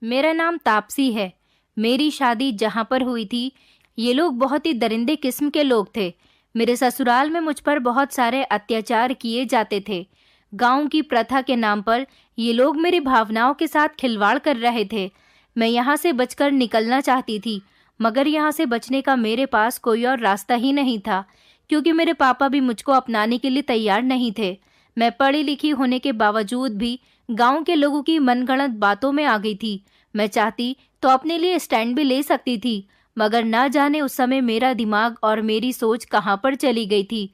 मेरा नाम तापसी है। मेरी शादी जहाँ पर हुई थी, ये लोग बहुत ही दरिंदे किस्म के लोग थे। मेरे ससुराल में मुझ पर बहुत सारे अत्याचार किए जाते थे। गांव की प्रथा के नाम पर ये लोग मेरी भावनाओं के साथ खिलवाड़ कर रहे थे। मैं यहाँ से बचकर निकलना चाहती थी, मगर यहाँ से बचने का मेरे पास कोई और रास्ता ही नहीं था, क्योंकि मेरे पापा भी मुझको अपनाने के लिए तैयार नहीं थे। मैं पढ़ी लिखी होने के बावजूद भी गांव के लोगों की मनगढ़ंत बातों में आ गई थी। मैं चाहती तो अपने लिए स्टैंड भी ले सकती थी, मगर ना जाने उस समय मेरा दिमाग और मेरी सोच कहाँ पर चली गई थी।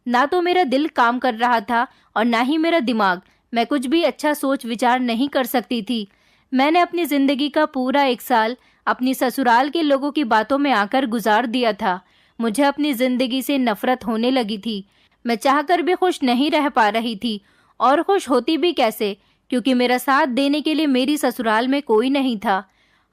ना तो मेरा दिल काम कर रहा था और ना ही मेरा दिमाग। मैं कुछ भी अच्छा सोच विचार नहीं कर सकती थी। मैंने अपनी जिंदगी का पूरा 1 साल अपनी ससुराल के लोगों की बातों में आकर गुजार दिया था। मुझे अपनी जिंदगी से नफरत होने लगी थी। मैं चाहकर भी खुश नहीं रह पा रही थी, और खुश होती भी कैसे, क्योंकि मेरा साथ देने के लिए मेरी ससुराल में कोई नहीं था।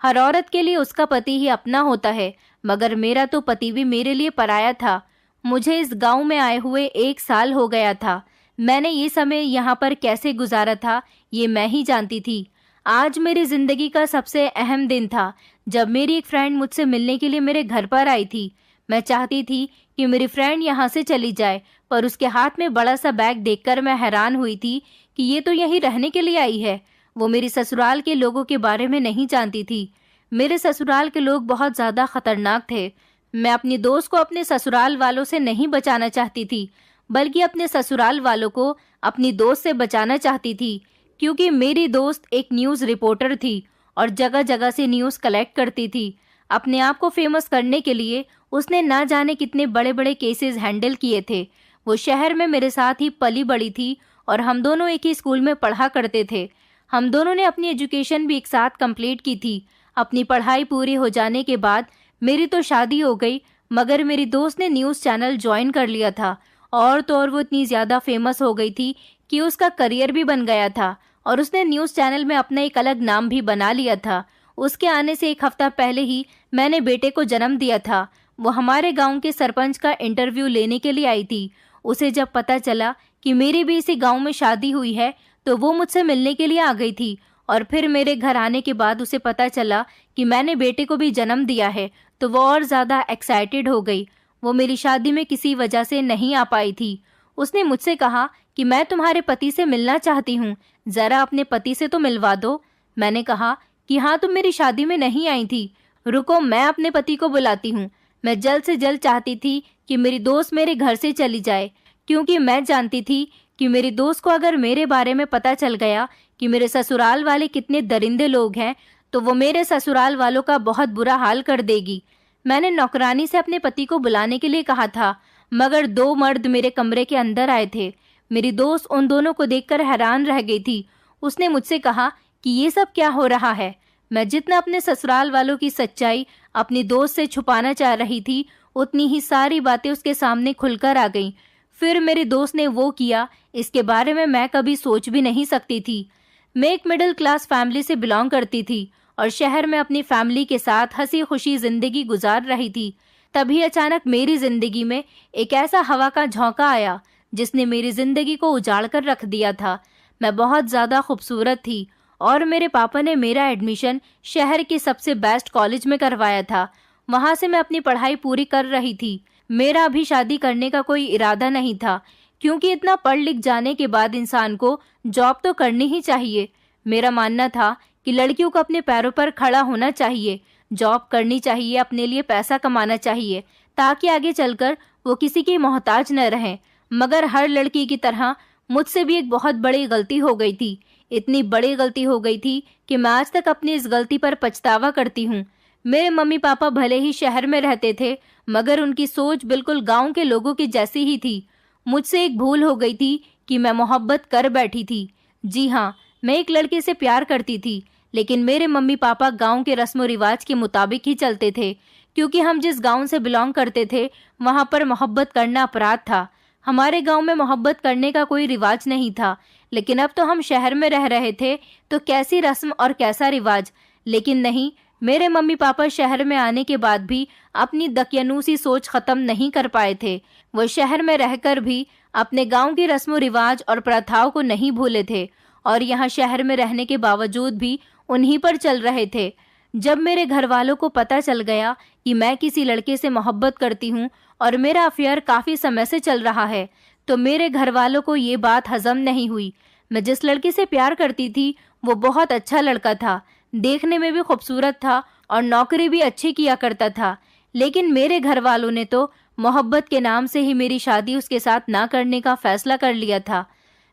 हर औरत के लिए उसका पति ही अपना होता है, मगर मेरा तो पति भी मेरे लिए पराया था। मुझे इस गांव में आए हुए 1 साल हो गया था। मैंने ये समय यहाँ पर कैसे गुजारा था, ये मैं ही जानती थी। आज मेरी जिंदगी का सबसे अहम दिन था, जब मेरी एक फ्रेंड मुझसे मिलने के लिए मेरे घर पर आई थी। मैं चाहती थी कि मेरी फ्रेंड यहाँ से चली जाए, पर उसके हाथ में बड़ा सा बैग देखकर मैं हैरान हुई थी कि ये तो यहीं रहने के लिए आई है। वो मेरी ससुराल के लोगों के बारे में नहीं जानती थी। मेरे ससुराल के लोग बहुत ज़्यादा खतरनाक थे। मैं अपनी दोस्त को अपने ससुराल वालों से नहीं बचाना चाहती थी, बल्कि अपने ससुराल वालों को अपनी दोस्त से बचाना चाहती थी, क्योंकि मेरी दोस्त एक न्यूज़ रिपोर्टर थी और जगह जगह से न्यूज़ कलेक्ट करती थी। अपने आप को फेमस करने के लिए उसने ना जाने कितने बड़े बड़े केसेस हैंडल किए थे। वो शहर में मेरे साथ ही पली बड़ी थी और हम दोनों एक ही स्कूल में पढ़ा करते थे। हम दोनों ने अपनी एजुकेशन भी एक साथ कंप्लीट की थी। अपनी पढ़ाई पूरी हो जाने के बाद मेरी तो शादी हो गई, मगर मेरी दोस्त ने न्यूज़ चैनल ज्वाइन कर लिया था। और तो और वो इतनी ज़्यादा फेमस हो गई थी कि उसका करियर भी बन गया था, और उसने न्यूज़ चैनल में अपना एक अलग नाम भी बना लिया था। उसके आने से 1 हफ्ता पहले ही मैंने बेटे को जन्म दिया था। वो हमारे गांव के सरपंच का इंटरव्यू लेने के लिए आई थी। उसे जब पता चला कि मेरी भी इसी गांव में शादी हुई है, तो वो मुझसे मिलने के लिए आ गई थी। और फिर मेरे घर आने के बाद उसे पता चला कि मैंने बेटे को भी जन्म दिया है, तो वो और ज़्यादा एक्साइटेड हो गई। वो मेरी शादी में किसी वजह से नहीं आ पाई थी। उसने मुझसे कहा कि मैं तुम्हारे पति से मिलना चाहती हूँ, ज़रा अपने पति से तो मिलवा दो। मैंने कहा कि हाँ, तुम मेरी शादी में नहीं आई थी, रुको मैं अपने पति को बुलाती हूँ। मैं जल्द से जल्द चाहती थी कि मेरी दोस्त मेरे घर से चली जाए, क्योंकि मैं जानती थी कि मेरी दोस्त को अगर मेरे बारे में पता चल गया कि मेरे ससुराल वाले कितने दरिंदे लोग हैं, तो वो मेरे ससुराल वालों का बहुत बुरा हाल कर देगी। मैंने नौकरानी से अपने पति को बुलाने के लिए कहा था, मगर 2 मर्द मेरे कमरे के अंदर आए थे। मेरी दोस्त उन दोनों को देखकर हैरान रह गई थी। उसने मुझसे कहा कि ये सब क्या हो रहा है। मैं जितना अपने ससुराल वालों की सच्चाई अपनी दोस्त से छुपाना चाह रही थी, उतनी ही सारी बातें उसके सामने खुलकर आ गईं। फिर मेरी दोस्त ने वो किया, इसके बारे में मैं कभी सोच भी नहीं सकती थी। मैं एक मिडिल क्लास फैमिली से बिलोंग करती थी और शहर में अपनी फैमिली के साथ हंसी खुशी जिंदगी गुजार रही थी। तभी अचानक मेरी जिंदगी में एक ऐसा हवा का झोंका आया जिसने मेरी जिंदगी को उजाड़ कर रख दिया था। मैं बहुत ज़्यादा खूबसूरत थी और मेरे पापा ने मेरा एडमिशन शहर के सबसे बेस्ट कॉलेज में करवाया था। वहाँ से मैं अपनी पढ़ाई पूरी कर रही थी। मेरा अभी शादी करने का कोई इरादा नहीं था, क्योंकि इतना पढ़ लिख जाने के बाद इंसान को जॉब तो करनी ही चाहिए। मेरा मानना था कि लड़कियों को अपने पैरों पर खड़ा होना चाहिए, जॉब करनी चाहिए, अपने लिए पैसा कमाना चाहिए, ताकि आगे चलकर वो किसी की मोहताज न रहें। मगर हर लड़की की तरह मुझसे भी एक बहुत बड़ी गलती हो गई थी। इतनी बड़ी गलती हो गई थी कि मैं आज तक अपनी इस गलती पर पछतावा करती हूँ। मेरे मम्मी पापा भले ही शहर में रहते थे, मगर उनकी सोच बिल्कुल गांव के लोगों की जैसी ही थी। मुझसे एक भूल हो गई थी कि मैं मोहब्बत कर बैठी थी। जी हाँ, मैं एक लड़के से प्यार करती थी, लेकिन मेरे मम्मी पापा गांव के रस्म रिवाज के मुताबिक ही चलते थे, क्योंकि हम जिस गांव से बिलोंग करते थे वहां पर मोहब्बत करना अपराध था। हमारे गांव में मोहब्बत करने का कोई रिवाज नहीं था, लेकिन अब तो हम शहर में रह रहे थे, तो कैसी रस्म और कैसा रिवाज। लेकिन नहीं, मेरे मम्मी पापा शहर में आने के बाद भी अपनी दकियानूसी सोच खत्म नहीं कर पाए थे। वो शहर में रहकर भी अपने गांव की रस्म रिवाज और प्रथाओं को नहीं भूले थे और यहाँ शहर में रहने के बावजूद भी उन्हीं पर चल रहे थे। जब मेरे घर वालों को पता चल गया कि मैं किसी लड़के से मोहब्बत करती हूँ और मेरा अफेयर काफी समय से चल रहा है, तो मेरे घर वालों को ये बात हजम नहीं हुई। मैं जिस लड़के से प्यार करती थी वो बहुत अच्छा लड़का था, देखने में भी खूबसूरत था और नौकरी भी अच्छी किया करता था, लेकिन मेरे घर वालों ने तो मोहब्बत के नाम से ही मेरी शादी उसके साथ ना करने का फैसला कर लिया था।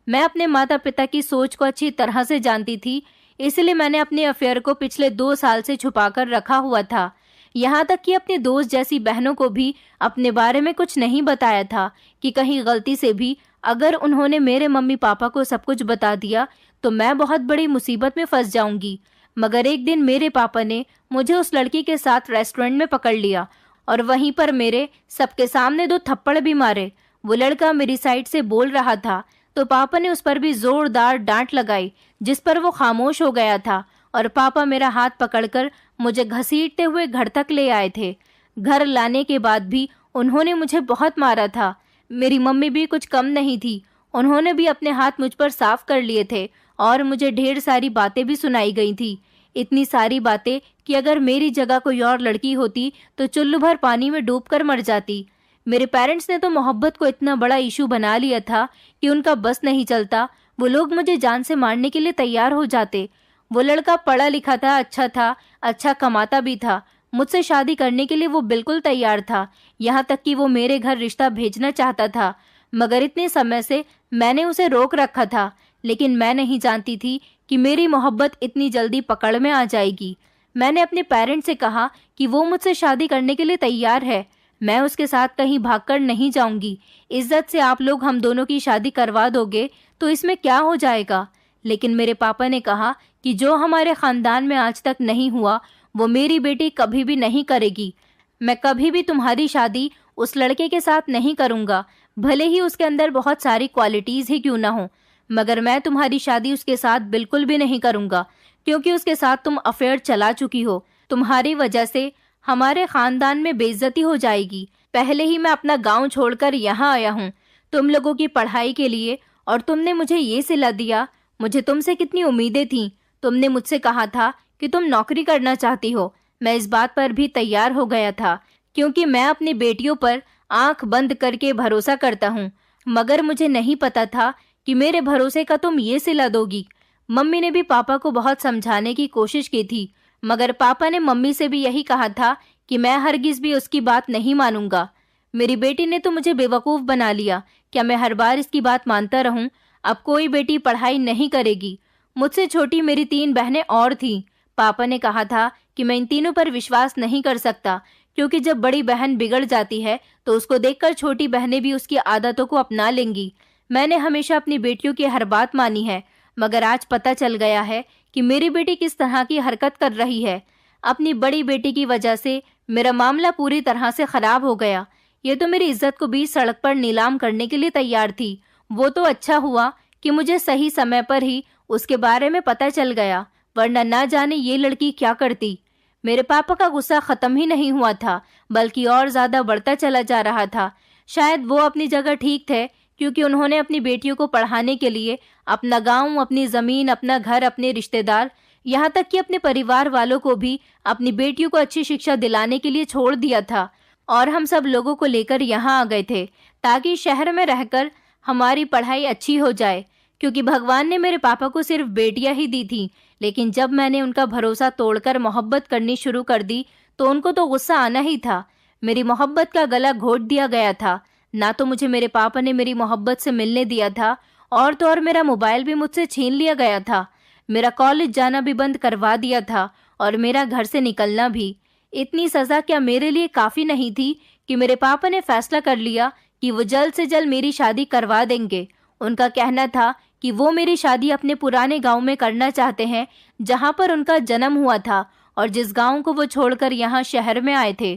मैं अपने माता पिता की सोच को अच्छी तरह से जानती थी, इसलिए मैंने अपने अफेयर को पिछले 2 साल से छुपाकर रखा हुआ था। यहाँ तक कि अपनी दोस्त जैसी बहनों को भी अपने बारे में कुछ नहीं बताया था कि कहीं गलती से भी अगर उन्होंने मेरे मम्मी पापा को सब कुछ बता दिया तो मैं बहुत बड़ी मुसीबत में फंस जाऊंगी। मगर एक दिन मेरे पापा ने मुझे उस लड़की के साथ रेस्टोरेंट में पकड़ लिया और वहीं पर मेरे सबके सामने 2 थप्पड़ भी मारे। वो लड़का मेरी साइड से बोल रहा था तो पापा ने उस पर भी जोरदार डांट लगाई, जिस पर वो खामोश हो गया था और पापा मेरा हाथ पकड़कर मुझे घसीटते हुए घर तक ले आए थे। घर लाने के बाद भी उन्होंने मुझे बहुत मारा था। मेरी मम्मी भी कुछ कम नहीं थी, उन्होंने भी अपने हाथ मुझ पर साफ कर लिए थे और मुझे ढेर सारी बातें भी सुनाई गई थी। इतनी सारी बातें कि अगर मेरी जगह कोई और लड़की होती तो चुल्लू भर पानी में डूबकर मर जाती। मेरे पेरेंट्स ने तो मोहब्बत को इतना बड़ा इशू बना लिया था कि उनका बस नहीं चलता, वो लोग मुझे जान से मारने के लिए तैयार हो जाते। वो लड़का पढ़ा लिखा था, अच्छा कमाता भी था, मुझसे शादी करने के लिए वो बिल्कुल तैयार था, यहाँ तक कि वो मेरे घर रिश्ता भेजना चाहता था। मगर इतने समय से मैंने उसे रोक रखा था, लेकिन मैं नहीं जानती थी कि मेरी मोहब्बत इतनी जल्दी पकड़ में आ जाएगी। मैंने अपने पेरेंट्स से कहा कि वो मुझसे शादी करने के लिए तैयार है, मैं उसके साथ कहीं भागकर नहीं जाऊंगी। इज्जत से आप लोग हम दोनों की शादी करवा दोगे तो इसमें क्या हो जाएगा। लेकिन मेरे पापा ने कहा कि जो हमारे खानदान में आज तक नहीं हुआ वो मेरी बेटी कभी भी नहीं करेगी। मैं कभी भी तुम्हारी शादी उस लड़के के साथ नहीं करूंगा, भले ही उसके अंदर बहुत सारी क्वालिटीज ही क्यों ना हो, मगर मैं तुम्हारी शादी उसके साथ बिल्कुल भी नहीं करूंगा, क्योंकि उसके साथ तुम अफेयर चला चुकी हो। तुम्हारी वजह से हमारे खानदान में बेइज्जती हो जाएगी। पहले ही मैं अपना गांव छोड़कर यहाँ आया हूँ तुम लोगों की पढ़ाई के लिए, और तुमने मुझे ये सिला दिया। मुझे तुमसे कितनी उम्मीदें थीं। तुमने मुझसे कहा था कि तुम नौकरी करना चाहती हो। मैं इस बात पर भी तैयार हो गया था, क्योंकि मैं अपनी बेटियों पर आंख बंद करके भरोसा करता हूँ। मगर मुझे नहीं पता था कि मेरे भरोसे का तुम ये सिला दोगी। मम्मी ने भी पापा को बहुत समझाने की कोशिश की थी, मगर पापा ने मम्मी से भी यही कहा था कि मैं हरगिज भी उसकी बात नहीं मानूंगा। मेरी बेटी ने तो मुझे बेवकूफ़ बना लिया। क्या मैं हर बार इसकी बात मानता रहूं? अब कोई बेटी पढ़ाई नहीं करेगी। मुझसे छोटी मेरी 3 बहनें और थीं। पापा ने कहा था कि मैं इन तीनों पर विश्वास नहीं कर सकता, क्योंकि जब बड़ी बहन बिगड़ जाती है तो उसको देखकर छोटी बहनें भी उसकी आदतों को अपना लेंगी। मैंने हमेशा अपनी बेटियों की हर बात मानी है, मगर आज पता चल गया है कि मेरी बेटी किस तरह की हरकत कर रही है। अपनी बड़ी बेटी की वजह से मेरा मामला पूरी तरह से खराब हो गया। ये तो मेरी इज्जत को भी सड़क पर नीलाम करने के लिए तैयार थी। वो तो अच्छा हुआ कि मुझे सही समय पर ही उसके बारे में पता चल गया, वरना ना जाने ये लड़की क्या करती। मेरे पापा का गुस्सा खत्म ही नहीं हुआ था, बल्कि और ज्यादा बढ़ता चला जा रहा था। शायद वो अपनी जगह ठीक थे, क्योंकि उन्होंने अपनी बेटियों को पढ़ाने के लिए अपना गांव, अपनी जमीन, अपना घर, अपने रिश्तेदार, यहाँ तक कि अपने परिवार वालों को भी अपनी बेटियों को अच्छी शिक्षा दिलाने के लिए छोड़ दिया था। और हम सब लोगों को लेकर यहाँ आ गए थे ताकि शहर में रहकर हमारी पढ़ाई अच्छी हो जाए, क्योंकि भगवान ने मेरे पापा को सिर्फ बेटियां ही दी थी। लेकिन जब मैंने उनका भरोसा तोड़कर मोहब्बत करनी शुरू कर दी तो उनको तो गुस्सा आना ही था। मेरी मोहब्बत का गला घोट दिया गया था। ना तो मुझे मेरे पापा ने मेरी मोहब्बत से मिलने दिया था, और तो और मेरा मोबाइल भी मुझसे छीन लिया गया था। मेरा कॉलेज जाना भी बंद करवा दिया था और मेरा घर से निकलना भी। इतनी सजा क्या मेरे लिए काफ़ी नहीं थी कि मेरे पापा ने फैसला कर लिया कि वो जल्द से जल्द मेरी शादी करवा देंगे। उनका कहना था कि वो मेरी शादी अपने पुराने गांव में करना चाहते हैं, जहां पर उनका जन्म हुआ था और जिस गांव को वो छोड़कर यहाँ शहर में आए थे।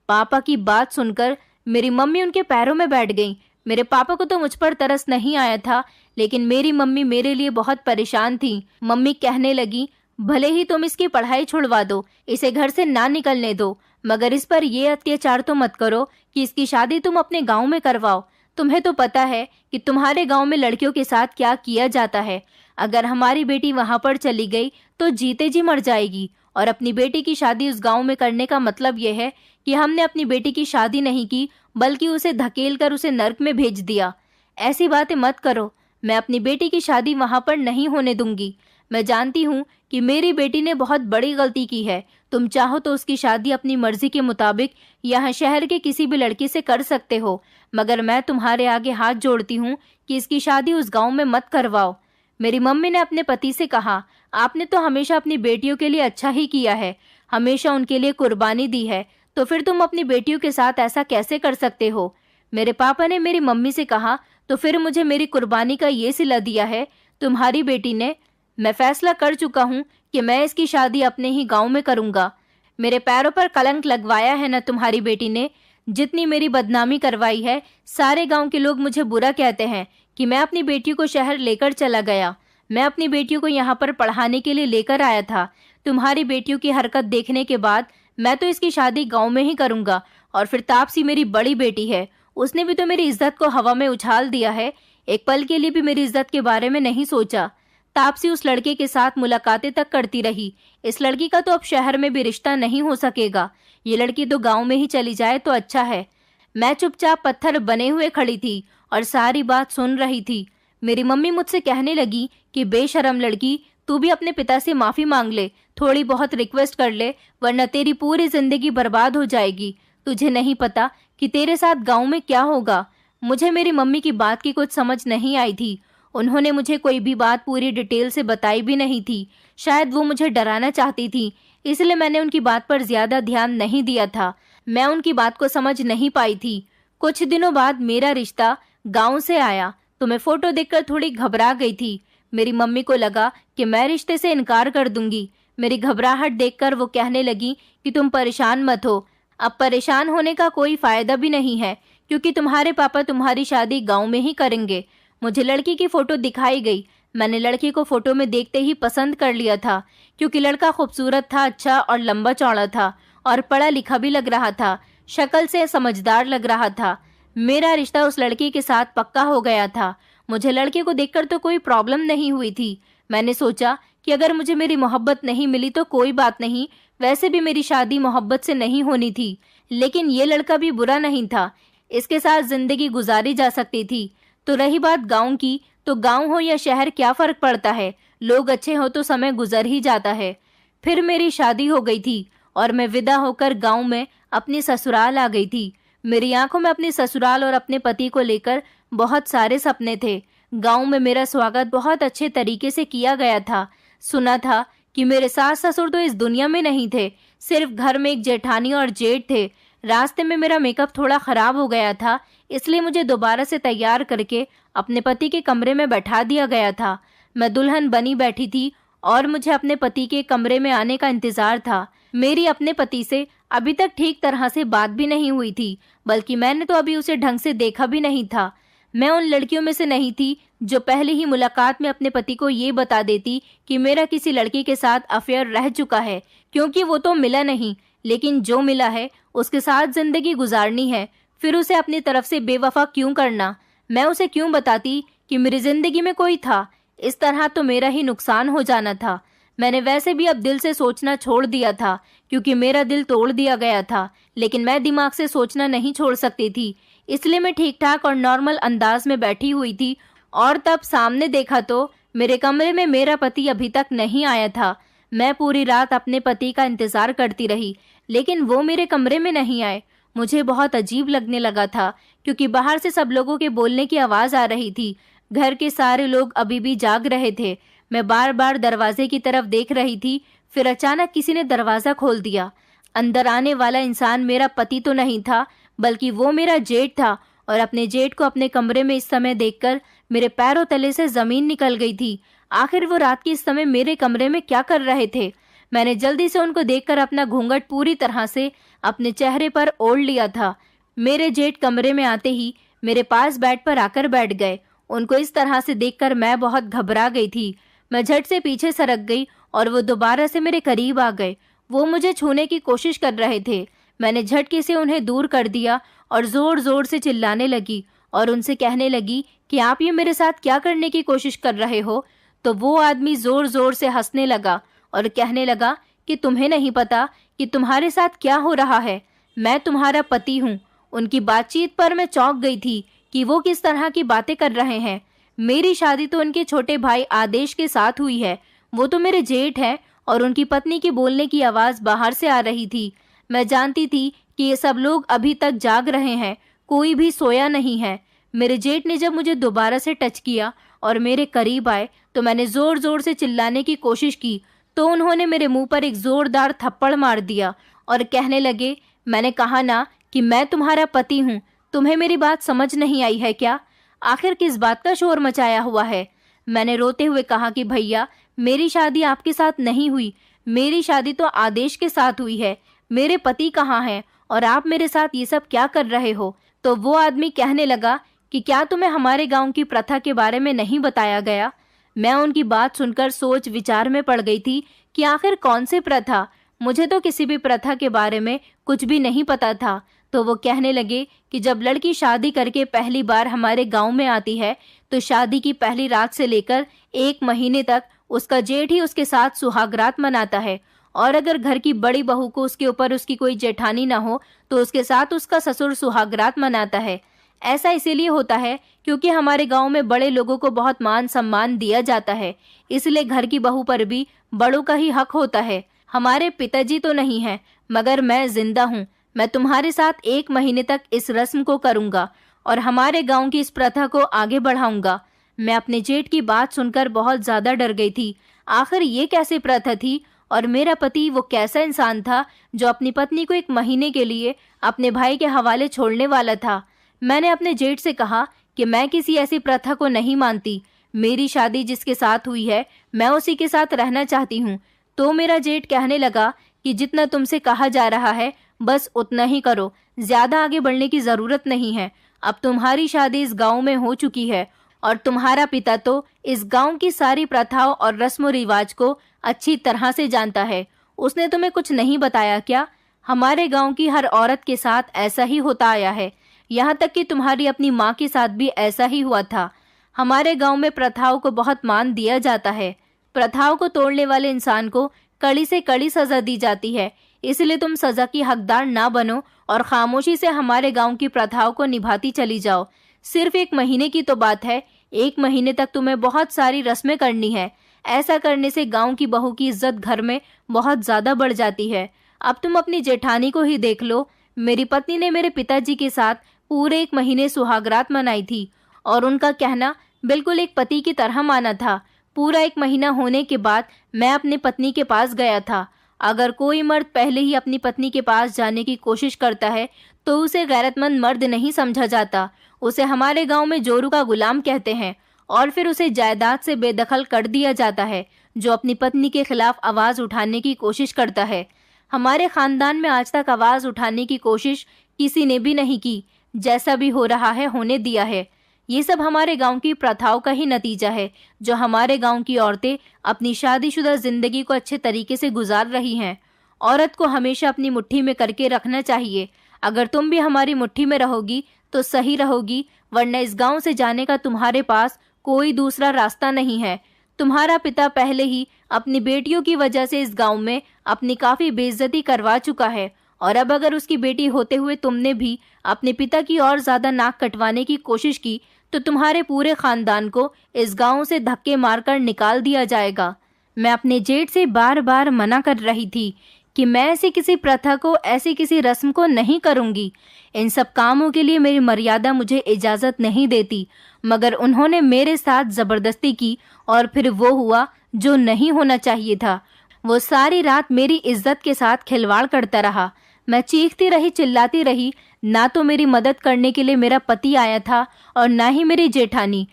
पापा की बात सुनकर मेरी मम्मी उनके पैरों में बैठ गई। मेरे पापा को तो मुझ पर तरस नहीं आया था, लेकिन मेरी मम्मी मेरे लिए बहुत परेशान थी। मम्मी कहने लगी, भले ही तुम इसकी पढ़ाई छुड़वा दो, इसे घर से ना निकलने दो, मगर इस पर ये अत्याचार तो मत करो कि इसकी शादी तुम अपने गांव में करवाओ। तुम्हें तो पता है कि तुम्हारे गांव में लड़कियों के साथ क्या किया जाता है। अगर हमारी बेटी वहां पर चली गई तो जीते जी मर जाएगी, और अपनी बेटी की शादी उस गांव में करने का मतलब यह है कि हमने अपनी बेटी की शादी नहीं की, बल्कि उसे धकेल कर उसे नर्क में भेज दिया। ऐसी बातें मत करो, मैं अपनी बेटी की शादी वहां पर नहीं होने दूंगी। मैं जानती हूँ कि मेरी बेटी ने बहुत बड़ी गलती की है। तुम चाहो तो उसकी शादी अपनी मर्जी के मुताबिक यहाँ शहर के किसी भी लड़के से कर सकते हो, मगर मैं तुम्हारे आगे हाथ जोड़ती हूँ कि इसकी शादी उस गांव में मत करवाओ। मेरी मम्मी ने अपने पति से कहा, आपने तो हमेशा अपनी बेटियों के लिए अच्छा ही किया है, हमेशा उनके लिए कुर्बानी दी है, तो फिर तुम अपनी बेटियों के साथ ऐसा कैसे कर सकते हो। मेरे पापा ने मेरी मम्मी से कहा, तो फिर मुझे मेरी कुर्बानी का ये सिला दिया है तुम्हारी बेटी ने। मैं फैसला कर चुका हूँ कि मैं इसकी शादी अपने ही गांव में करूंगा। मेरे पैरों पर कलंक लगवाया है ना तुम्हारी बेटी ने, जितनी मेरी बदनामी करवाई है। सारे गांव के लोग मुझे बुरा कहते हैं कि मैं अपनी बेटियों को शहर लेकर चला गया। मैं अपनी बेटियों को यहाँ पर पढ़ाने के लिए लेकर आया था। तुम्हारी बेटियों की हरकत देखने के बाद मैं तो इसकी शादी गांव में ही करूंगा। और फिर तापसी मेरी बड़ी बेटी है, उसने भी तो मेरी इज्जत को हवा में उछाल दिया है, एक पल के लिए भी मेरी इज्जत के बारे में नहीं सोचा। तापसी उस लड़के के साथ मुलाकातें तक करती रही। इस लड़की का तो अब शहर में भी रिश्ता नहीं हो सकेगा। ये लड़की तो गांव में ही चली जाए तो अच्छा है। मैं चुपचाप पत्थर बने हुए खड़ी थी और सारी बात सुन रही थी। मेरी मम्मी मुझसे कहने लगी कि बेशरम लड़की, तू भी अपने पिता से माफी मांग ले, थोड़ी बहुत रिक्वेस्ट कर ले, वरना तेरी पूरी जिंदगी बर्बाद हो जाएगी। तुझे नहीं पता कि तेरे साथ गांव में क्या होगा। मुझे मेरी मम्मी की बात की कुछ समझ नहीं आई थी। उन्होंने मुझे कोई भी बात पूरी डिटेल से बताई भी नहीं थी। शायद वो मुझे डराना चाहती थी, इसलिए मैंने उनकी बात पर ज्यादा ध्यान नहीं दिया था। मैं उनकी बात को समझ नहीं पाई थी। कुछ दिनों बाद मेरा रिश्ता गांव से आया तो मैं फोटो देखकर थोड़ी घबरा गई थी। मेरी मम्मी को लगा कि मैं रिश्ते से इनकार कर दूंगी। मेरी घबराहट देखकर वो कहने लगी कि तुम परेशान मत हो, अब परेशान होने का कोई फायदा भी नहीं है, क्योंकि तुम्हारे पापा तुम्हारी शादी गांव में ही करेंगे। मुझे लड़की की फोटो दिखाई गई। मैंने लड़की को फोटो में देखते ही पसंद कर लिया था, क्योंकि लड़का खूबसूरत था, अच्छा और लंबा चौड़ा था, और पढ़ा लिखा भी लग रहा था, शक्ल से समझदार लग रहा था। मेरा रिश्ता उस लड़की के साथ पक्का हो गया था। मुझे लड़के को देखकर तो कोई प्रॉब्लम नहीं हुई थी। मैंने सोचा कि अगर मुझे मेरी मोहब्बत नहीं मिली तो कोई बात नहीं, वैसे भी मेरी शादी मोहब्बत से नहीं होनी थी। लेकिन ये लड़का भी बुरा नहीं था, इसके साथ जिंदगी गुजारी जा सकती थी। तो रही बात गांव की, तो गांव हो या शहर क्या फर्क पड़ता है, लोग अच्छे हो तो समय गुजर ही जाता है। फिर मेरी शादी हो गई थी और मैं विदा होकर गांव में अपनी ससुराल आ गई थी। मेरी आंखों में अपने ससुराल और अपने पति को लेकर बहुत सारे सपने थे। गांव में मेरा स्वागत बहुत अच्छे तरीके से किया गया था। सुना था कि मेरे सास ससुर तो इस दुनिया में नहीं थे, सिर्फ घर में एक जेठानी और जेठ थे। रास्ते में मेरा मेकअप थोड़ा खराब हो गया था, इसलिए मुझे दोबारा से तैयार करके अपने पति के कमरे में बैठा दिया गया था। मैं दुल्हन बनी बैठी थी और मुझे अपने पति के कमरे में आने का इंतजार था। मेरी अपने पति से अभी तक ठीक तरह से बात भी नहीं हुई थी, बल्कि मैंने तो अभी उसे ढंग से देखा भी नहीं था। मैं उन लड़कियों में से नहीं थी जो पहले ही मुलाकात में अपने पति को ये बता देती कि मेरा किसी लड़की के साथ अफेयर रह चुका है, क्योंकि वो तो मिला नहीं, लेकिन जो मिला है उसके साथ जिंदगी गुजारनी है। फिर उसे अपनी तरफ से बेवफा क्यों करना? मैं उसे क्यों बताती कि मेरी जिंदगी में कोई था? इस तरह तो मेरा ही नुकसान हो जाना था। मैंने वैसे भी अब दिल से सोचना छोड़ दिया था, क्योंकि मेरा दिल तोड़ दिया गया था, लेकिन मैं दिमाग से सोचना नहीं छोड़ सकती थी। इसलिए मैं ठीक ठाक और नॉर्मल अंदाज में बैठी हुई थी, और तब सामने देखा तो मेरे कमरे में मेरा पति अभी तक नहीं आया था। मैं पूरी रात अपने पति का इंतजार करती रही, लेकिन वो मेरे कमरे में नहीं आए। मुझे बहुत अजीब लगने लगा था, क्योंकि बाहर से सब लोगों के बोलने की आवाज आ रही थी। घर के सारे लोग अभी भी जाग रहे थे। मैं बार बार दरवाजे की तरफ देख रही थी। फिर अचानक किसी ने दरवाजा खोल दिया। अंदर आने वाला इंसान मेरा पति तो नहीं था, बल्कि वो मेरा जेठ था, और अपने जेठ को अपने कमरे में इस समय देखकर मेरे पैरों तले से जमीन निकल गई थी। आखिर वो रात के इस समय मेरे कमरे में क्या कर रहे थे? मैंने जल्दी से उनको देखकर अपना घूंघट पूरी तरह से अपने चेहरे पर ओढ़ लिया था। मेरे जेठ कमरे में आते ही मेरे पास बेड पर आकर बैठ गए। उनको इस तरह से देखकर मैं बहुत घबरा गई थी। मैं झट से पीछे सरक गई और वो दोबारा से मेरे करीब आ गए। वो मुझे छूने की कोशिश कर रहे थे। मैंने झटके से उन्हें दूर कर दिया और जोर जोर से चिल्लाने लगी और उनसे कहने लगी कि आप ये मेरे साथ क्या करने की कोशिश कर रहे हो? तो वो आदमी जोर जोर से हंसने लगा और कहने लगा कि तुम्हें नहीं पता कि तुम्हारे साथ क्या हो रहा है। मैं तुम्हारा पति हूँ। उनकी बातचीत पर मैं चौंक गई थी कि वो किस तरह की बातें कर रहे हैं। मेरी शादी तो उनके छोटे भाई आदेश के साथ हुई है। वो तो मेरे जेठ हैं और उनकी पत्नी की बोलने की आवाज़ बाहर से आ रही थी। मैं जानती थी कि ये सब लोग अभी तक जाग रहे हैं, कोई भी सोया नहीं है। मेरे जेठ ने जब मुझे दोबारा से टच किया और मेरे करीब आए तो मैंने ज़ोर ज़ोर से चिल्लाने की कोशिश की, तो उन्होंने मेरे मुंह पर एक ज़ोरदार थप्पड़ मार दिया और कहने लगे, मैंने कहा ना कि मैं तुम्हारा पति हूँ, तुम्हें मेरी बात समझ नहीं आई है क्या? आखिर किस बात का शोर मचाया हुआ है? मैंने रोते हुए कहा कि भैया, मेरी शादी आपके साथ नहीं हुई, मेरी शादी तो आदेश के साथ हुई है। मेरे पति कहाँ हैं और आप मेरे साथ ये सब क्या कर रहे हो? तो वो आदमी कहने लगा कि क्या तुम्हें हमारे गांव की प्रथा के बारे में नहीं बताया गया? मैं उनकी बात सुनकर सोच विचार में पड़ गई थी कि आखिर कौन सी प्रथा। मुझे तो किसी भी प्रथा के बारे में कुछ भी नहीं पता था। तो वो कहने लगे कि जब लड़की शादी करके पहली बार हमारे गांव में आती है तो शादी की पहली रात से लेकर 1 महीने तक उसका जेठ ही उसके साथ सुहागरात मनाता है, और अगर घर की बड़ी बहू को उसके ऊपर उसकी कोई जेठानी ना हो तो उसके साथ उसका ससुर सुहागरात मनाता है। ऐसा इसीलिए होता है क्योंकि हमारे गांव में बड़े लोगों को बहुत मान सम्मान दिया जाता है, इसलिए घर की बहू पर भी बड़ों का ही हक होता है। हमारे पिताजी तो नहीं है, मगर मैं जिंदा हूँ। मैं तुम्हारे साथ 1 महीने तक इस रस्म को करूँगा और हमारे गांव की इस प्रथा को आगे बढ़ाऊंगा। मैं अपने जेठ की बात सुनकर बहुत ज़्यादा डर गई थी। आखिर ये कैसी प्रथा थी और मेरा पति वो कैसा इंसान था जो अपनी पत्नी को 1 महीने के लिए अपने भाई के हवाले छोड़ने वाला था? मैंने अपने जेठ से कहा कि मैं किसी ऐसी प्रथा को नहीं मानती। मेरी शादी जिसके साथ हुई है मैं उसी के साथ रहना चाहती हूँ। तो मेरा जेठ कहने लगा कि जितना तुमसे कहा जा रहा है बस उतना ही करो, ज्यादा आगे बढ़ने की जरूरत नहीं है। अब तुम्हारी शादी इस गांव में हो चुकी है और तुम्हारा पिता तो इस गांव की सारी प्रथाओं और रस्म रिवाज को अच्छी तरह से जानता है। उसने तुम्हें कुछ नहीं बताया क्या? हमारे गांव की हर औरत के साथ ऐसा ही होता आया है, यहाँ तक कि तुम्हारी अपनी माँ के साथ भी ऐसा ही हुआ था। हमारे गांव में प्रथाओं को बहुत मान दिया जाता है। प्रथाओं को तोड़ने वाले इंसान को कड़ी से कड़ी सजा दी जाती है, इसलिए तुम सजा की हकदार ना बनो और खामोशी से हमारे गांव की प्रथाओं को निभाती चली जाओ। सिर्फ 1 महीने की तो बात है, 1 महीने तक तुम्हें बहुत सारी रस्में करनी है। ऐसा करने से गांव की बहू की इज्जत घर में बहुत ज्यादा बढ़ जाती है। अब तुम अपनी जेठानी को ही देख लो। मेरी पत्नी ने मेरे पिताजी के साथ पूरे 1 महीने सुहागरात मनाई थी और उनका कहना बिल्कुल एक पति की तरह माना था। पूरा 1 महीना होने के बाद मैं अपनी पत्नी के पास गया था। अगर कोई मर्द पहले ही अपनी पत्नी के पास जाने की कोशिश करता है तो उसे गैरतमंद मर्द नहीं समझा जाता। उसे हमारे गांव में जोरू का गुलाम कहते हैं और फिर उसे जायदाद से बेदखल कर दिया जाता है जो अपनी पत्नी के खिलाफ आवाज़ उठाने की कोशिश करता है। हमारे खानदान में आज तक आवाज़ उठाने की कोशिश किसी ने भी नहीं की। जैसा भी हो रहा है होने दिया है। ये सब हमारे गांव की प्रथाओं का ही नतीजा है जो हमारे गांव की औरतें अपनी शादीशुदा जिंदगी को अच्छे तरीके से गुजार रही हैं। औरत को हमेशा अपनी मुट्ठी में करके रखना चाहिए। अगर तुम भी हमारी मुट्ठी में रहोगी तो सही रहोगी, वरना इस गांव से जाने का तुम्हारे पास कोई दूसरा रास्ता नहीं है। तुम्हारा पिता पहले ही अपनी बेटियों की वजह से इस गांव में अपनी काफ़ी बेइज्जती करवा चुका है, और अब अगर उसकी बेटी होते हुए तुमने भी अपने पिता की और ज़्यादा नाक कटवाने की कोशिश की तो तुम्हारे पूरे खानदान को इस गांव से धक्के मारकर निकाल दिया जाएगा। मैं अपने जेठ से बार बार मना कर रही थी कि मैं ऐसी किसी प्रथा को, ऐसी किसी रस्म को नहीं करूंगी। इन सब कामों के लिए मेरी मर्यादा मुझे इजाज़त नहीं देती, मगर उन्होंने मेरे साथ ज़बरदस्ती की और फिर वो हुआ जो नहीं होना चाहिए था। वो सारी रात मेरी इज्जत के साथ खिलवाड़ करता रहा। मैं चीखती रही, चिल्लाती रही। ना तो मेरी मदद करने के लिए मेरा पति आया था और ना ही मेरी जेठानी।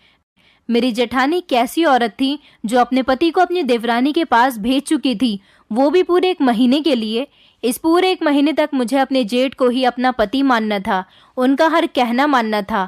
मेरी जेठानी कैसी औरत थी जो अपने पति को अपनी देवरानी के पास भेज चुकी थी, वो भी पूरे 1 महीने के लिए। इस पूरे 1 महीने तक मुझे अपने जेठ को ही अपना पति मानना था, उनका हर कहना मानना था।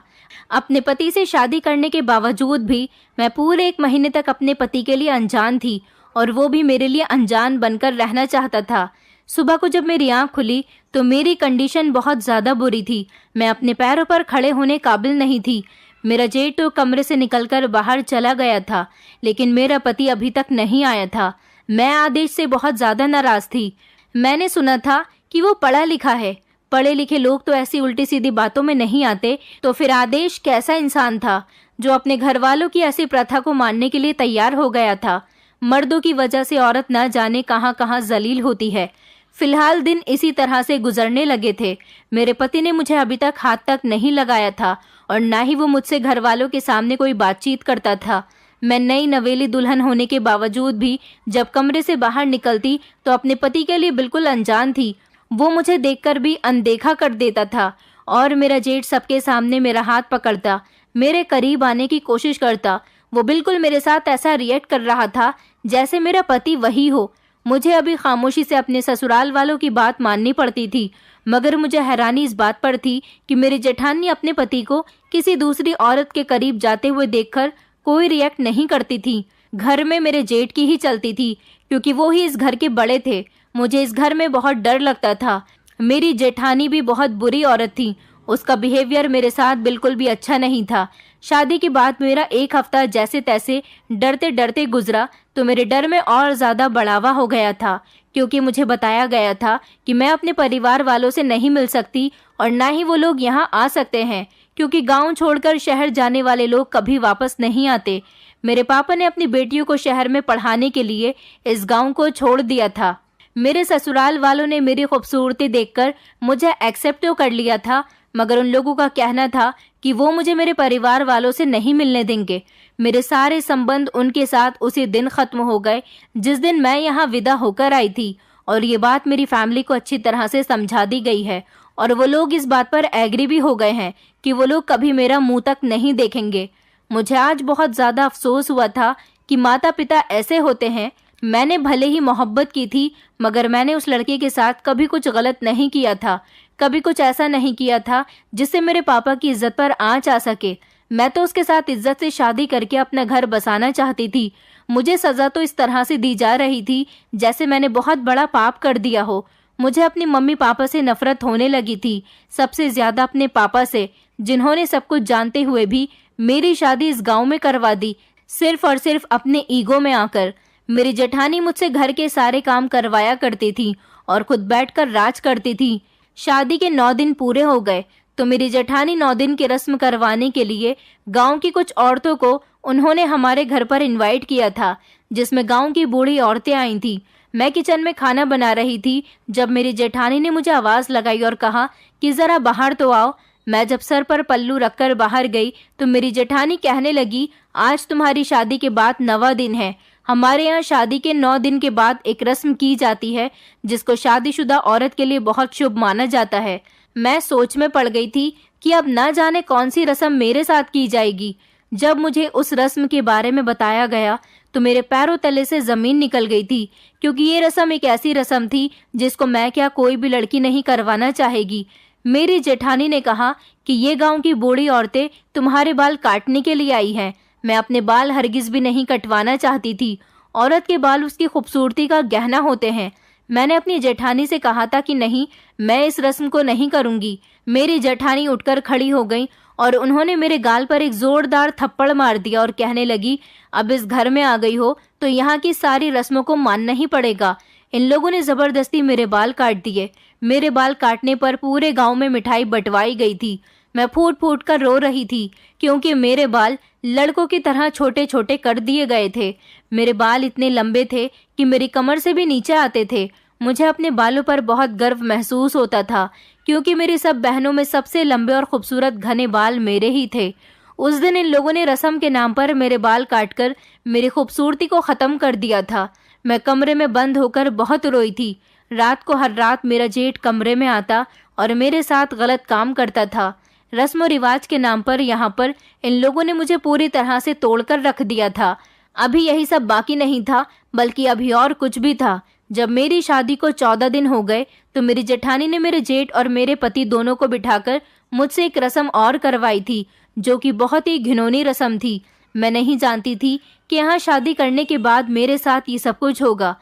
अपने पति से शादी करने के बावजूद भी मैं पूरे 1 महीने तक अपने पति के लिए अनजान थी और वो भी मेरे लिए अनजान बनकर रहना चाहता था। सुबह को जब मेरी आँख खुली तो मेरी कंडीशन बहुत ज़्यादा बुरी थी। मैं अपने पैरों पर खड़े होने काबिल नहीं थी। मेरा जेठ तो कमरे से निकलकर बाहर चला गया था, लेकिन मेरा पति अभी तक नहीं आया था। मैं आदेश से बहुत ज्यादा नाराज थी। मैंने सुना था कि वो पढ़ा लिखा है। पढ़े लिखे लोग तो ऐसी उल्टी सीधी बातों में नहीं आते। तो फिर आदेश कैसा इंसान था जो अपने घर वालों की ऐसी प्रथा को मानने के लिए तैयार हो गया था। मर्दों की वजह से औरत न जाने कहां कहां जलील होती है। फिलहाल दिन इसी तरह से गुजरने लगे थे। मेरे पति ने मुझे अभी तक हाथ तक नहीं लगाया था और ना ही वो मुझसे घर वालों के सामने कोई बातचीत करता था। मैं नई नवेली दुल्हन होने के बावजूद भी जब कमरे से बाहर निकलती तो अपने पति के लिए बिल्कुल अनजान थी। वो मुझे देखकर भी अनदेखा कर देता था और मेरा जेठ सबके सामने मेरा हाथ पकड़ता, मेरे करीब आने की कोशिश करता। वो बिल्कुल मेरे साथ ऐसा रिएक्ट कर रहा था जैसे मेरा पति वही हो। मुझे अभी खामोशी से अपने ससुराल वालों की बात माननी पड़ती थी, मगर मुझे हैरानी इस बात पर थी कि मेरी जेठानी अपने पति को किसी दूसरी औरत के करीब जाते हुए देखकर कोई रिएक्ट नहीं करती थी। घर में मेरे जेठ की ही चलती थी, क्योंकि वो ही इस घर के बड़े थे। मुझे इस घर में बहुत डर लगता था। मेरी जेठानी भी बहुत बुरी औरत थी। उसका बिहेवियर मेरे साथ बिल्कुल भी अच्छा नहीं था। शादी के बाद मेरा एक हफ्ता जैसे तैसे डरते डरते गुजरा तो मेरे डर में और ज्यादा बढ़ावा हो गया था, क्योंकि मुझे बताया गया था कि मैं अपने परिवार वालों से नहीं मिल सकती और ना ही वो लोग यहाँ आ सकते हैं, क्योंकि गांव छोड़कर शहर जाने वाले लोग कभी वापस नहीं आते। मेरे पापा ने अपनी बेटियों को शहर में पढ़ाने के लिए इस गांव को छोड़ दिया था। मेरे ससुराल वालों ने मेरी खूबसूरती देखकर मुझे एक्सेप्ट तो कर लिया था, मगर उन लोगों का कहना था कि वो मुझे मेरे परिवार वालों से नहीं मिलने देंगे। मेरे सारे संबंध उनके साथ उसी दिन खत्म हो गए जिस दिन मैं यहाँ विदा होकर आई थी, और ये बात मेरी फैमिली को अच्छी तरह से समझा दी गई है और वो लोग इस बात पर एग्री भी हो गए हैं कि वो लोग कभी मेरा मुंह तक नहीं देखेंगे। मुझे आज बहुत ज्यादा अफसोस हुआ था कि माता पिता ऐसे होते हैं। मैंने भले ही मोहब्बत की थी, मगर मैंने उस लड़के के साथ कभी कुछ गलत नहीं किया था, कभी कुछ ऐसा नहीं किया था जिससे मेरे पापा की इज्जत पर आंच आ सके। मैं तो उसके साथ इज्जत से शादी करके अपना घर बसाना चाहती थी। मुझे सजा तो इस तरह से दी जा रही थी जैसे मैंने बहुत बड़ा पाप कर दिया हो। मुझे अपनी मम्मी पापा से नफरत होने लगी थी, सबसे ज्यादा अपने पापा से, जिन्होंने सब कुछ जानते हुए भी मेरी शादी इस गाँव में करवा दी, सिर्फ और सिर्फ अपने ईगो में आकर। मेरी जेठानी मुझसे घर के सारे काम करवाया करती थी और खुद बैठकर राज करती थी। शादी के 9 दिन पूरे हो गए तो मेरी जेठानी 9 दिन की रस्म करवाने के लिए गांव की कुछ औरतों को उन्होंने हमारे घर पर इनवाइट किया था, जिसमें गांव की बूढ़ी औरतें आई थी। मैं किचन में खाना बना रही थी जब मेरी जेठानी ने मुझे आवाज लगाई और कहा कि जरा बाहर तो आओ। मैं जब सर पर पल्लू रखकर बाहर गई तो मेरी जेठानी कहने लगी, आज तुम्हारी शादी के बाद 9वां दिन है। हमारे यहाँ शादी के 9 दिन के बाद एक रस्म की जाती है जिसको शादीशुदा औरत के लिए बहुत शुभ माना जाता है। मैं सोच में पड़ गई थी कि अब ना जाने कौन सी रस्म मेरे साथ की जाएगी। जब मुझे उस रस्म के बारे में बताया गया तो मेरे पैरों तले से जमीन निकल गई थी, क्योंकि ये रस्म एक ऐसी रस्म थी जिसको मैं क्या कोई भी लड़की नहीं करवाना चाहेगी। मेरी जेठानी ने कहा कि ये गाँव की बूढ़ी औरतें तुम्हारे बाल काटने के लिए आई हैं। मैं अपने बाल हरगिज भी नहीं कटवाना चाहती थी। औरत के बाल उसकी खूबसूरती का गहना होते हैं। मैंने अपनी जेठानी से कहा था कि नहीं, मैं इस रस्म को नहीं करूंगी। मेरी जेठानी उठकर खड़ी हो गई और उन्होंने मेरे गाल पर एक जोरदार थप्पड़ मार दिया और कहने लगी, अब इस घर में आ गई हो तो यहाँ की सारी रस्मों को मानना ही पड़ेगा। इन लोगों ने जबरदस्ती मेरे बाल काट दिए। मेरे बाल काटने पर पूरे गाँव में मिठाई बंटवाई गई थी। मैं फूट फूट कर रो रही थी, क्योंकि मेरे बाल लड़कों की तरह छोटे छोटे कर दिए गए थे। मेरे बाल इतने लंबे थे कि मेरी कमर से भी नीचे आते थे। मुझे अपने बालों पर बहुत गर्व महसूस होता था, क्योंकि मेरी सब बहनों में सबसे लंबे और खूबसूरत घने बाल मेरे ही थे। उस दिन इन लोगों ने रस्म के नाम पर मेरे बाल काटकर मेरी खूबसूरती को खत्म कर दिया था। मैं कमरे में बंद होकर बहुत रोई थी। रात को हर रात मेरा जेठ कमरे में आता और मेरे साथ गलत काम करता था। रस्म और रिवाज के नाम पर यहाँ पर इन लोगों ने मुझे पूरी तरह से तोड़कर रख दिया था। अभी यही सब बाकी नहीं था, बल्कि अभी और कुछ भी था। जब मेरी शादी को 14 दिन हो गए तो मेरी जेठानी ने मेरे जेठ और मेरे पति दोनों को बिठाकर मुझसे एक रस्म और करवाई थी, जो कि बहुत ही घिनौनी रस्म थी। मैं नहीं जानती थी कि यहाँ शादी करने के बाद मेरे साथ ये सब कुछ होगा।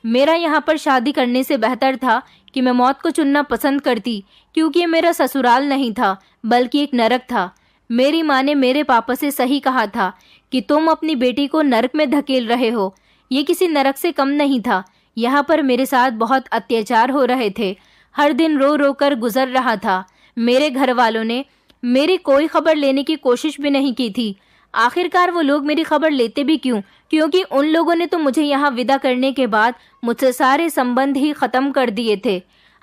मेरा यहाँ पर शादी करने से बेहतर था कि मैं मौत को चुनना पसंद करती, क्योंकि ये मेरा ससुराल नहीं था बल्कि एक नरक था। मेरी माँ ने मेरे पापा से सही कहा था कि तुम अपनी बेटी को नरक में धकेल रहे हो। ये किसी नरक से कम नहीं था। यहाँ पर मेरे साथ बहुत अत्याचार हो रहे थे। हर दिन रो रो कर गुजर रहा था। मेरे घर वालों ने मेरी कोई खबर लेने की कोशिश भी नहीं की थी। आखिरकार वो लोग मेरी खबर लेते भी क्यों? क्योंकि उन लोगों ने तो मुझे यहाँ विदा करने के बाद मुझसे सारे संबंध ही खत्म कर दिए थे।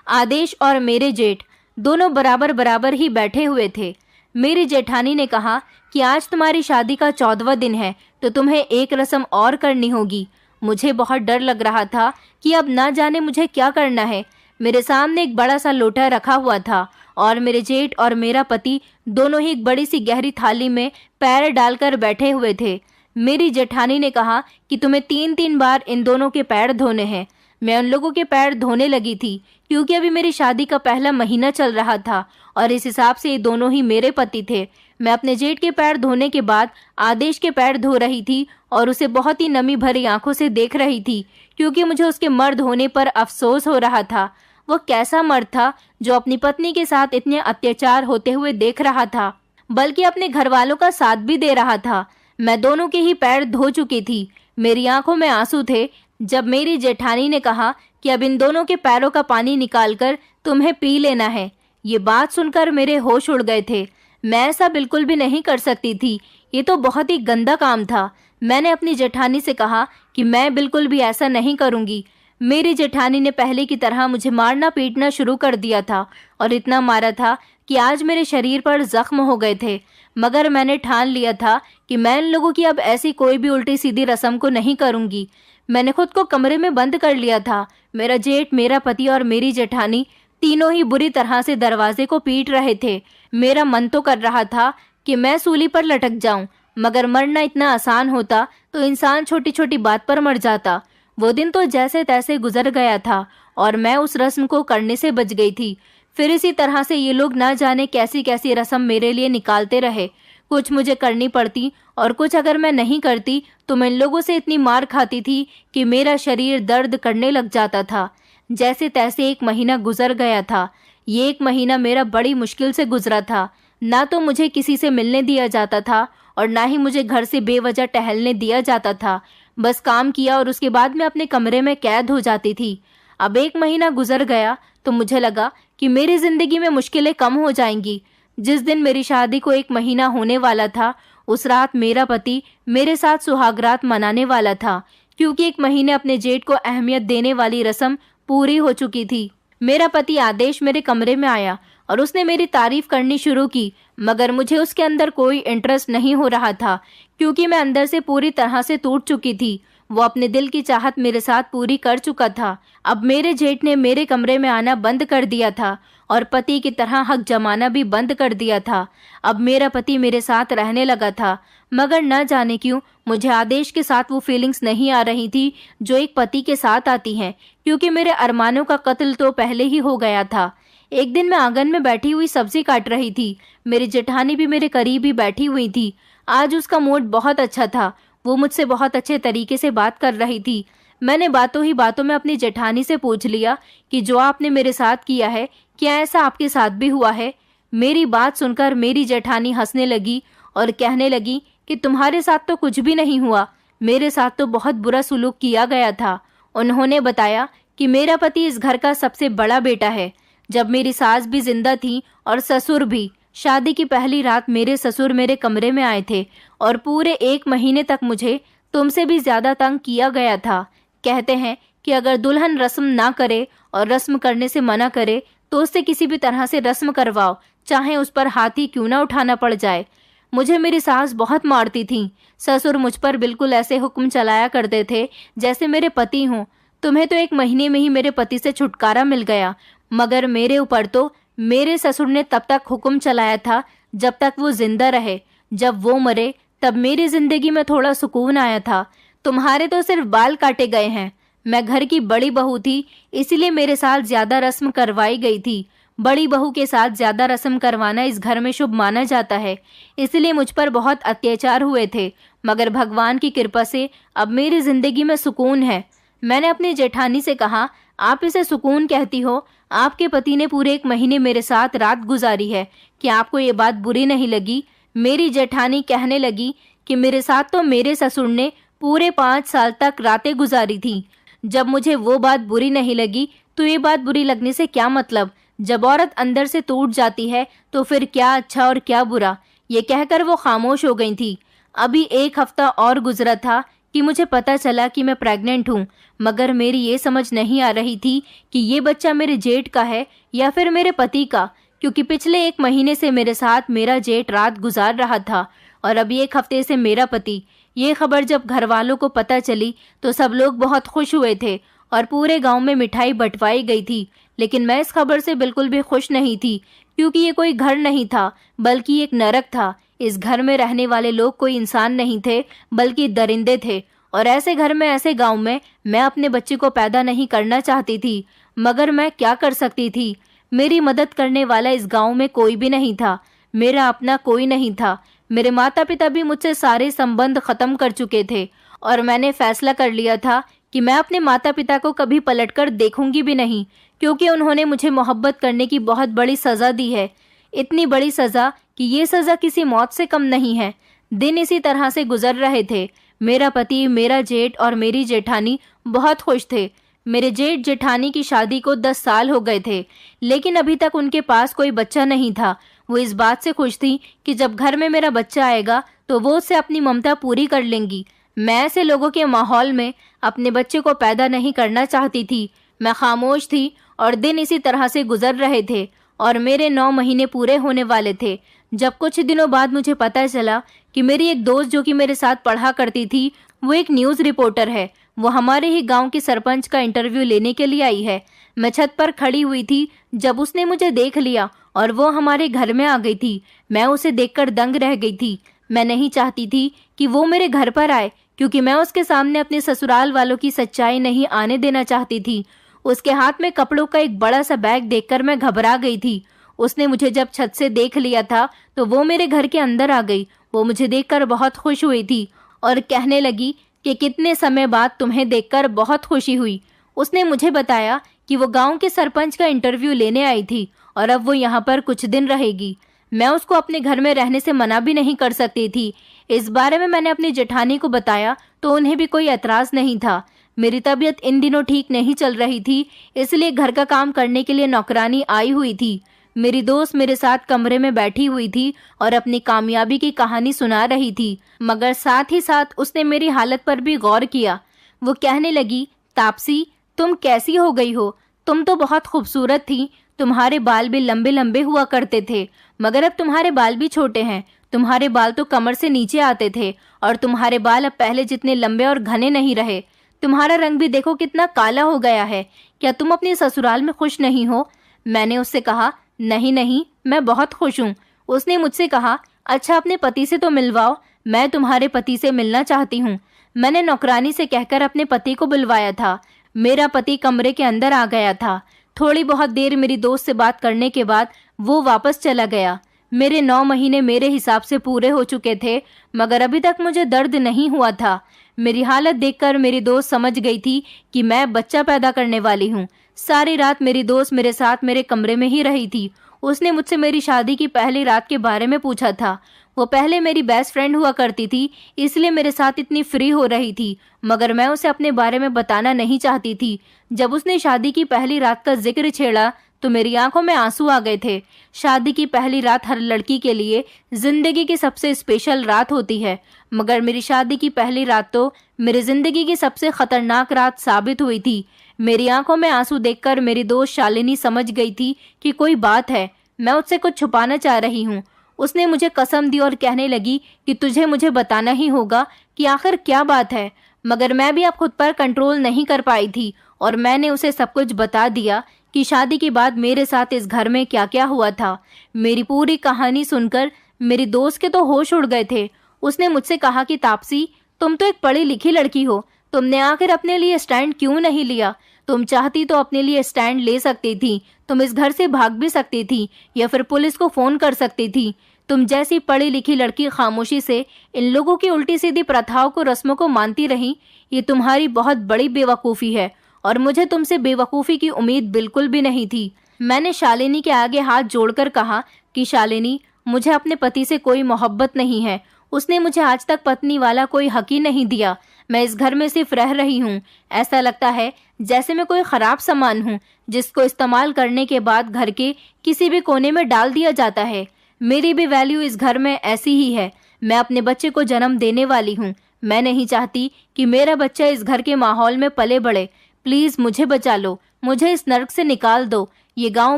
आदेश और मेरे जेठ दोनों बराबर बराबर ही बैठे हुए थे। मेरी जेठानी ने कहा कि आज तुम्हारी शादी का 14वां दिन है, तो तुम्हें एक रस्म और करनी होगी। मुझे बहुत डर लग रहा था कि अब ना जाने मुझे क्या करना है। मेरे सामने एक बड़ा सा लोटा रखा हुआ था और मेरे जेठ और मेरा पति दोनों ही एक बड़ी सी गहरी थाली में पैर डालकर बैठे हुए थे। मेरी जेठानी ने कहा कि तुम्हें 3-3 बार इन दोनों के पैर धोने हैं। मैं उन लोगों के पैर धोने लगी थी क्योंकि अभी मेरी शादी का पहला महीना चल रहा था और इस हिसाब से ये दोनों ही मेरे पति थे। मैं अपने जेठ के पैर धोने के बाद आदेश के पैर धो रही थी और उसे बहुत ही नमी भरी आंखों से देख रही थी क्योंकि मुझे उसके मर्द होने पर अफसोस हो रहा था। वो कैसा मर्द था जो अपनी पत्नी के साथ इतने अत्याचार होते हुए देख रहा था, बल्कि अपने घर वालों का साथ भी दे रहा था। मैं दोनों के ही पैर धो चुकी थी। मेरी आंखों में आंसू थे जब मेरी जेठानी ने कहा कि अब इन दोनों के पैरों का पानी निकालकर तुम्हें पी लेना है। ये बात सुनकर मेरे होश उड़ गए थे। मैं ऐसा बिल्कुल भी नहीं कर सकती थी। ये तो बहुत ही गंदा काम था। मैंने अपनी जेठानी से कहा कि मैं बिल्कुल भी ऐसा नहीं करूंगी। मेरी जेठानी ने पहले की तरह मुझे मारना पीटना शुरू कर दिया था और इतना मारा था कि आज मेरे शरीर पर जख्म हो गए थे। मगर मैंने ठान लिया था कि मैं इन लोगों की अब ऐसी कोई भी उल्टी सीधी रस्म को नहीं करूंगी। मैंने खुद को कमरे में बंद कर लिया था। मेरा जेठ, मेरा पति और मेरी जेठानी तीनों ही बुरी तरह से दरवाजे को पीट रहे थे। मेरा मन तो कर रहा था कि मैं सूली पर लटक जाऊं, मगर मरना इतना आसान होता तो इंसान छोटी छोटी बात पर मर जाता। वो दिन तो जैसे तैसे गुजर गया था और मैं उस रस्म को करने से बच गई थी। फिर इसी तरह से ये लोग ना जाने कैसी कैसी रस्म मेरे लिए निकालते रहे। कुछ मुझे करनी पड़ती और कुछ अगर मैं नहीं करती तो मैं इन लोगों से इतनी मार खाती थी कि मेरा शरीर दर्द करने लग जाता था। जैसे तैसे 1 महीना गुजर गया था। ये 1 महीना मेरा बड़ी मुश्किल से गुजरा था। ना तो मुझे किसी से मिलने दिया जाता था और ना ही मुझे घर से बेवजह टहलने दिया जाता था। बस काम किया और उसके बाद मैं अपने कमरे में कैद हो जाती थी। अब 1 महीना गुजर गया तो मुझे लगा कि मेरी जिंदगी में मुश्किलें कम हो जाएंगी। जिस दिन मेरी शादी को 1 महीना होने वाला था, उस रात मेरा पति मेरे साथ सुहागरात मनाने वाला था, क्योंकि 1 महीने अपने जेठ को अहमियत देने वाली रस्म पूरी हो चुकी थी। मेरा पति आदेश मेरे कमरे में आया और उसने मेरी तारीफ करनी शुरू की, मगर मुझे उसके अंदर कोई इंटरेस्ट नहीं हो रहा था क्योंकि मैं अंदर से पूरी तरह से टूट चुकी थी। वो अपने दिल की चाहत मेरे साथ पूरी कर चुका था। अब मेरे जेठ ने मेरे कमरे में आना बंद कर दिया था और पति की तरह हक जमाना भी बंद कर दिया था। अब मेरा पति मेरे साथ रहने लगा था, मगर न जाने क्यों मुझे आदेश के साथ वो फीलिंग्स नहीं आ रही थी जो एक पति के साथ आती हैं, क्योंकि मेरे अरमानों का कत्ल तो पहले ही हो गया था। एक दिन मैं आंगन में बैठी हुई सब्जी काट रही थी। मेरी जेठानी भी मेरे करीब ही बैठी हुई थी। आज उसका मूड बहुत अच्छा था। वो मुझसे बहुत अच्छे तरीके से बात कर रही थी। मैंने बातों ही बातों में अपनी जेठानी से पूछ लिया कि जो आपने मेरे साथ किया है, क्या ऐसा आपके साथ भी हुआ है? मेरी बात सुनकर मेरी जेठानी हंसने लगी और कहने लगी कि तुम्हारे साथ तो कुछ भी नहीं हुआ, मेरे साथ तो बहुत बुरा सुलूक किया गया था। उन्होंने बताया कि मेरा पति इस घर का सबसे बड़ा बेटा है। जब मेरी सास भी जिंदा थी और ससुर भी, शादी की पहली रात मेरे ससुर मेरे कमरे में आए थे और पूरे 1 महीने तक मुझे तुमसे भी ज्यादा तंग किया गया था। कहते हैं कि अगर दुल्हन रस्म ना करे और रस्म करने से मना करे तो उससे किसी भी तरह से रस्म करवाओ, चाहे उस पर हाथी क्यों ना उठाना पड़ जाए। मुझे मेरी सास बहुत मारती थी। ससुर मुझ पर बिल्कुल ऐसे हुक्म चलाया करते थे जैसे मेरे पति हों। तुम्हें तो 1 महीने में ही मेरे पति से छुटकारा मिल गया, मगर मेरे ऊपर तो मेरे ससुर ने तब तक हुक्म चलाया था जब तक वो जिंदा रहे। जब वो मरे तब मेरी जिंदगी में थोड़ा सुकून आया था। तुम्हारे तो सिर्फ बाल काटे गए हैं। मैं घर की बड़ी बहू थी, इसीलिए मेरे साथ ज्यादा रस्म करवाई गई थी। बड़ी बहू के साथ ज्यादा रस्म करवाना इस घर में शुभ माना जाता है, इसलिए मुझ पर बहुत अत्याचार हुए थे, मगर भगवान की कृपा से अब मेरी जिंदगी में सुकून है। मैंने अपनी जेठानी से कहा, आप इसे सुकून कहती हो? आपके पति ने पूरे 1 महीने मेरे साथ रात गुजारी है, क्या आपको ये बात बुरी नहीं लगी? मेरी जेठानी कहने लगी कि मेरे साथ तो मेरे ससुर ने पूरे 5 साल तक रातें गुजारी थी। जब मुझे वो बात बुरी नहीं लगी तो ये बात बुरी लगने से क्या मतलब। जब औरत अंदर से टूट जाती है तो फिर क्या अच्छा और क्या बुरा। ये कहकर वो खामोश हो गई थी। अभी 1 हफ्ता और गुजरा था कि मुझे पता चला कि मैं प्रेग्नेंट हूँ, मगर मेरी ये समझ नहीं आ रही थी कि ये बच्चा मेरे जेठ का है या फिर मेरे पति का, क्योंकि पिछले 1 महीने से मेरे साथ मेरा जेठ रात गुजार रहा था और अभी 1 हफ्ते से मेरा पति। ये खबर जब घर वालों को पता चली तो सब लोग बहुत खुश हुए थे और पूरे गांव में मिठाई बंटवाई गई थी। लेकिन मैं इस खबर से बिल्कुल भी खुश नहीं थी, क्योंकि ये कोई घर नहीं था बल्कि एक नरक था। इस घर में रहने वाले लोग कोई इंसान नहीं थे बल्कि दरिंदे थे, और ऐसे घर में, ऐसे गांव में मैं अपने बच्चे को पैदा नहीं करना चाहती थी। मगर मैं क्या कर सकती थी। मेरी मदद करने वाला इस गांव में कोई भी नहीं था। मेरा अपना कोई नहीं था। मेरे माता पिता भी मुझसे सारे संबंध खत्म कर चुके थे और मैंने फैसला कर लिया था कि मैं अपने माता पिता को कभी पलटकर देखूंगी भी नहीं, क्योंकि उन्होंने मुझे मोहब्बत करने की बहुत बड़ी सज़ा दी है। इतनी बड़ी सज़ा कि ये सज़ा किसी मौत से कम नहीं है। दिन इसी तरह से गुजर रहे थे। मेरा पति, मेरा जेठ और मेरी जेठानी बहुत खुश थे। मेरे जेठ जेठानी की शादी को 10 साल हो गए थे, लेकिन अभी तक उनके पास कोई बच्चा नहीं था। वो इस बात से खुश थी कि जब घर में मेरा बच्चा आएगा तो वो उससे अपनी ममता पूरी कर लेंगी। मैं ऐसे लोगों के माहौल में अपने बच्चे को पैदा नहीं करना चाहती थी। मैं खामोश थी और दिन इसी तरह से गुजर रहे थे और मेरे 9 महीने पूरे होने वाले थे जब कुछ दिनों बाद मुझे पता चला कि मेरी एक दोस्त जो कि मेरे साथ पढ़ा करती थी, वो एक न्यूज़ रिपोर्टर है। वो हमारे ही गांव के सरपंच का इंटरव्यू लेने के लिए आई है। मैं छत पर खड़ी हुई थी जब उसने मुझे देख लिया और वो हमारे घर में आ गई थी। मैं उसे देखकर दंग रह गई थी। मैं नहीं चाहती थी कि वो मेरे घर पर आए, क्योंकि मैं उसके सामने अपने ससुराल वालों की सच्चाई नहीं आने देना चाहती थी। उसके हाथ में कपड़ों का एक बड़ा सा बैग देखकर मैं घबरा गई थी। उसने मुझे जब छत से देख लिया था तो वो मेरे घर के अंदर आ गई। वो मुझे देखकर बहुत खुश हुई थी और कहने लगी कि कितने समय बाद तुम्हें देखकर बहुत खुशी हुई। उसने मुझे बताया कि वो गांव के सरपंच का इंटरव्यू लेने आई थी और अब वो यहाँ पर कुछ दिन रहेगी। मैं उसको अपने घर में रहने से मना भी नहीं कर सकती थी। इस बारे में मैंने अपनी जेठानी को बताया तो उन्हें भी कोई एतराज नहीं था। मेरी तबीयत इन दिनों ठीक नहीं चल रही थी, इसलिए घर का काम करने के लिए नौकरानी आई हुई थी। मेरी दोस्त मेरे साथ कमरे में बैठी हुई थी और अपनी कामयाबी की कहानी सुना रही थी, मगर साथ ही साथ उसने मेरी हालत पर भी गौर किया। वो कहने लगी, तापसी, तुम कैसी हो गई हो? तुम तो बहुत खूबसूरत थी। तुम्हारे बाल भी लंबे लंबे हुआ करते थे, मगर अब तुम्हारे बाल भी छोटे हैं। तुम्हारे बाल तो कमर से नीचे आते थे और तुम्हारे बाल अब पहले जितने लंबे और घने नहीं रहे। तुम्हारा रंग भी देखो कितना काला हो गया है। क्या तुम अपने ससुराल में खुश नहीं हो? मैंने उससे कहा, नहीं नहीं, मैं बहुत खुश हूँ। उसने मुझसे कहा, अच्छा अपने पति से तो मिलवाओ। मैं तुम्हारे पति से मिलना चाहती हूँ। मैंने नौकरानी से कहकर अपने पति को बुलवाया था। मेरा पति कमरे के अंदर आ गया था। थोड़ी बहुत देर मेरी दोस्त से बात करने के बाद वो वापस चला गया। मेरे 9 महीने मेरे हिसाब से पूरे हो चुके थे, मगर अभी तक मुझे दर्द नहीं हुआ था। मेरी हालत देखकर मेरी दोस्त समझ गई थी कि मैं बच्चा पैदा करने वाली हूँ। सारी रात मेरी दोस्त मेरे साथ मेरे कमरे में ही रही थी। उसने मुझसे मेरी शादी की पहली रात के बारे में पूछा था। वो पहले मेरी बेस्ट फ्रेंड हुआ करती थी, इसलिए मेरे साथ इतनी फ्री हो रही थी, मगर मैं उसे अपने बारे में बताना नहीं चाहती थी। जब उसने शादी की पहली रात का जिक्र छेड़ा तो मेरी आंखों में आंसू आ गए थे। शादी की पहली रात हर लड़की के लिए जिंदगी की सबसे स्पेशल रात होती है, मगर मेरी शादी की पहली रात तो मेरी जिंदगी की सबसे खतरनाक रात साबित हुई थी। मेरी आंखों में आंसू देखकर मेरी दोस्त शालिनी समझ गई थी कि कोई बात है, मैं उससे कुछ छुपाना चाह रही हूँ। उसने मुझे कसम दी और कहने लगी कि तुझे मुझे बताना ही होगा कि आखिर क्या बात है। मगर मैं भी अब खुद पर कंट्रोल नहीं कर पाई थी और मैंने उसे सब कुछ बता दिया कि शादी के बाद मेरे साथ इस घर में क्या क्या हुआ था। मेरी पूरी कहानी सुनकर मेरी दोस्त के तो होश उड़ गए थे। उसने मुझसे कहा कि तापसी, तुम तो एक पढ़ी लिखी लड़की हो, तुमने आखिर अपने लिए स्टैंड क्यों नहीं लिया? तुम चाहती तो अपने लिए स्टैंड ले सकती थी। तुम इस घर से भाग भी सकती थी या फिर पुलिस को फोन कर सकती थी। तुम जैसी पढ़ी लिखी लड़की खामोशी से इन लोगों की उल्टी सीधी प्रथाओं को, रस्मों को मानती रही। ये तुम्हारी बहुत बड़ी बेवकूफ़ी है और मुझे तुमसे बेवकूफ़ी की उम्मीद बिल्कुल भी नहीं थी। मैंने शालिनी के आगे हाथ जोड़कर कहा कि शालिनी, मुझे अपने पति से कोई मोहब्बत नहीं है। उसने मुझे आज तक पत्नी वाला कोई हक ही नहीं दिया। मैं इस घर में सिर्फ रह रही हूँ। ऐसा लगता है जैसे मैं कोई खराब सामान हूँ जिसको इस्तेमाल करने के बाद घर के किसी भी कोने में डाल दिया जाता है। मेरी भी वैल्यू इस घर में ऐसी ही है। मैं अपने बच्चे को जन्म देने वाली हूँ। मैं नहीं चाहती कि मेरा बच्चा इस घर के माहौल में पले बढ़े। प्लीज मुझे बचा लो, मुझे इस नर्क से निकाल दो। ये गांव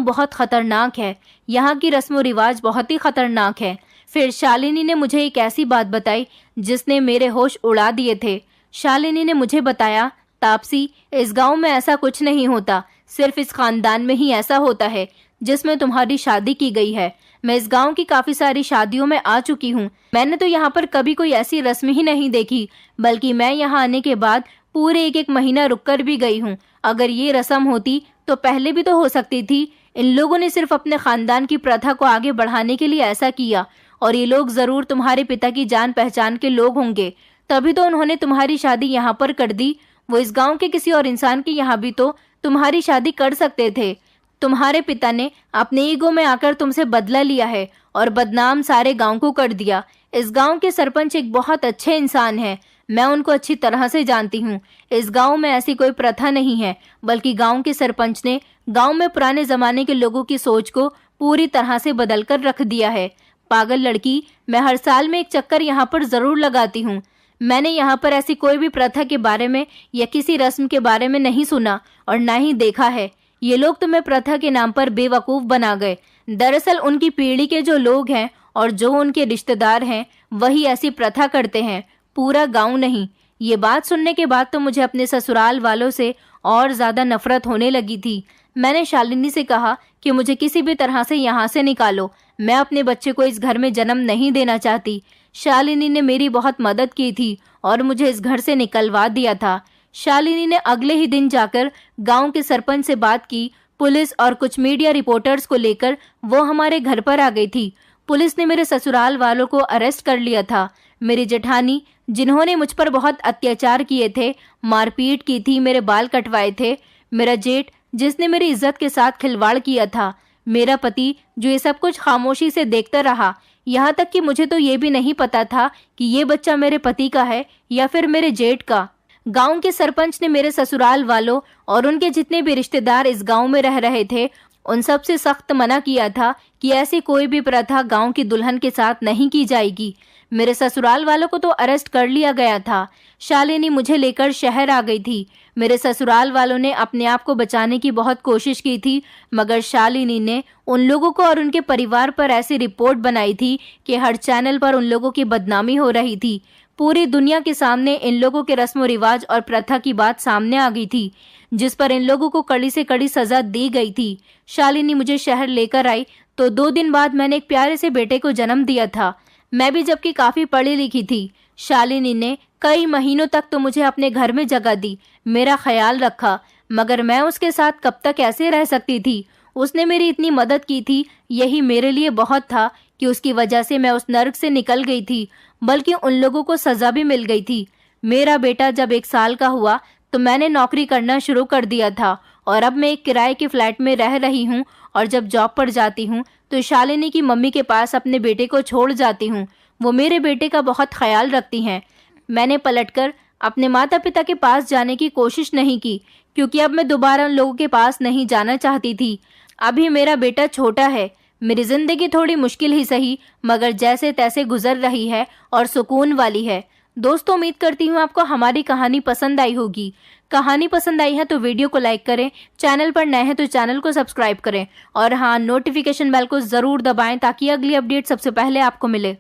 बहुत खतरनाक है। यहाँ की रस्म रिवाज बहुत ही खतरनाक है। फिर शालिनी ने मुझे एक ऐसी बात बताई जिसने मेरे होश उड़ा दिए थे। शालिनी ने मुझे बताया, तापसी, इस गांव में ऐसा कुछ नहीं होता, सिर्फ इस खानदान में ही ऐसा होता है जिसमें तुम्हारी शादी की गई है। मैं इस गांव की काफी सारी शादियों में आ चुकी हूँ। मैंने तो यहाँ पर कभी कोई ऐसी रस्म ही नहीं देखी, बल्कि मैं यहाँ आने के बाद पूरे एक महीना रुककर भी गई हूँ। अगर ये रस्म होती तो पहले भी तो हो सकती थी। इन लोगों ने सिर्फ अपने खानदान की प्रथा को आगे बढ़ाने के लिए ऐसा किया, और ये लोग जरूर तुम्हारे पिता की जान पहचान के लोग होंगे, तभी तो उन्होंने तुम्हारी शादी यहाँ पर कर दी। वो इस गांव के किसी और इंसान के यहाँ भी तो तुम्हारी शादी कर सकते थे। तुम्हारे पिता ने अपने ईगो में आकर तुमसे बदला लिया है और बदनाम सारे गांव को कर दिया। इस गांव के सरपंच एक बहुत अच्छे इंसान हैं। मैं उनको अच्छी तरह से जानती हूँ। इस गांव में ऐसी कोई प्रथा नहीं है, बल्कि गांव के सरपंच ने गांव में पुराने जमाने के लोगों की सोच को पूरी तरह से बदल कर रख दिया है। पागल लड़की, मैं हर साल में एक चक्कर यहाँ पर जरूर लगाती हूँ। मैंने यहाँ पर ऐसी कोई भी प्रथा के बारे में या किसी रस्म के बारे में नहीं सुना और ना ही देखा है। ये लोग तुम्हें प्रथा के नाम पर बेवकूफ बना गए। दरअसल उनकी पीढ़ी के जो लोग हैं और जो उनके रिश्तेदार हैं वही ऐसी प्रथा करते हैं, पूरा गांव नहीं। ये बात सुनने के बाद तो मुझे अपने ससुराल वालों से और ज्यादा नफरत होने लगी थी। मैंने शालिनी से कहा कि मुझे किसी भी तरह से यहाँ से निकालो। मैं अपने बच्चे को इस घर में जन्म नहीं देना चाहती। शालिनी ने मेरी बहुत मदद की थी और मुझे इस घर से निकलवा दिया था। शालिनी ने अगले ही दिन जाकर गांव के सरपंच से बात की। पुलिस और कुछ मीडिया रिपोर्टर्स को लेकर वो हमारे घर पर आ गई थी। पुलिस ने मेरे ससुराल वालों को अरेस्ट कर लिया था। मेरी जेठानी, जिन्होंने मुझ पर बहुत अत्याचार किए थे, मारपीट की थी, मेरे बाल कटवाए थे, मेरा जेठ, जिसने मेरी इज्जत के साथ खिलवाड़ किया था, मेरा पति, जो ये सब कुछ खामोशी से देखता रहा। यहाँ तक कि मुझे तो ये भी नहीं पता था कि ये बच्चा मेरे पति का है या फिर मेरे जेठ का। गांव के सरपंच ने मेरे ससुराल वालों और उनके जितने भी रिश्तेदार इस गांव में रह रहे थे उन सब से सख्त मना किया था कि ऐसी कोई भी प्रथा गांव की दुल्हन के साथ नहीं की जाएगी। मेरे ससुराल वालों को तो अरेस्ट कर लिया गया था। शालिनी मुझे लेकर शहर आ गई थी। मेरे ससुराल वालों ने अपने आप को बचाने की बहुत कोशिश की थी, मगर शालिनी ने उन लोगों को और उनके परिवार पर ऐसी रिपोर्ट बनाई थी कि हर चैनल पर उन लोगों की बदनामी हो रही थी। पूरी दुनिया के सामने इन लोगों के रस्म रिवाज और प्रथा की बात सामने आ गई थी, जिस पर इन लोगों को कड़ी से कड़ी सजा दी गई थी। शालिनी मुझे शहर लेकर आई तो 2 दिन बाद मैंने एक प्यारे से बेटे को जन्म दिया था। मैं भी जबकि काफी पढ़ी लिखी थी। शालिनी ने कई महीनों तक तो मुझे अपने घर में जगह दी, मेरा ख्याल रखा, मगर मैं उसके साथ कब तक ऐसे रह सकती थी। उसने मेरी इतनी मदद की थी, यही मेरे लिए बहुत था कि उसकी वजह से मैं उस नर्क से निकल गई थी, बल्कि उन लोगों को सजा भी मिल गई थी। मेरा बेटा जब 1 साल का हुआ तो मैंने नौकरी करना शुरू कर दिया था और अब मैं एक किराए के फ्लैट में रह रही हूँ और जब जॉब पर जाती हूँ तो शालिनी की मम्मी के पास अपने बेटे को छोड़ जाती हूँ। वो मेरे बेटे का बहुत ख्याल रखती हैं। मैंने पलटकर अपने माता पिता के पास जाने की कोशिश नहीं की, क्योंकि अब मैं दोबारा उन लोगों के पास नहीं जाना चाहती थी। अभी मेरा बेटा छोटा है। मेरी जिंदगी थोड़ी मुश्किल ही सही, मगर जैसे तैसे गुजर रही है और सुकून वाली है। दोस्तों, उम्मीद करती हूँ आपको हमारी कहानी पसंद आई होगी। कहानी पसंद आई है तो वीडियो को लाइक करें, चैनल पर नए हैं तो चैनल को सब्सक्राइब करें और हाँ, नोटिफिकेशन बेल को जरूर दबाएं ताकि अगली अपडेट सबसे पहले आपको मिले।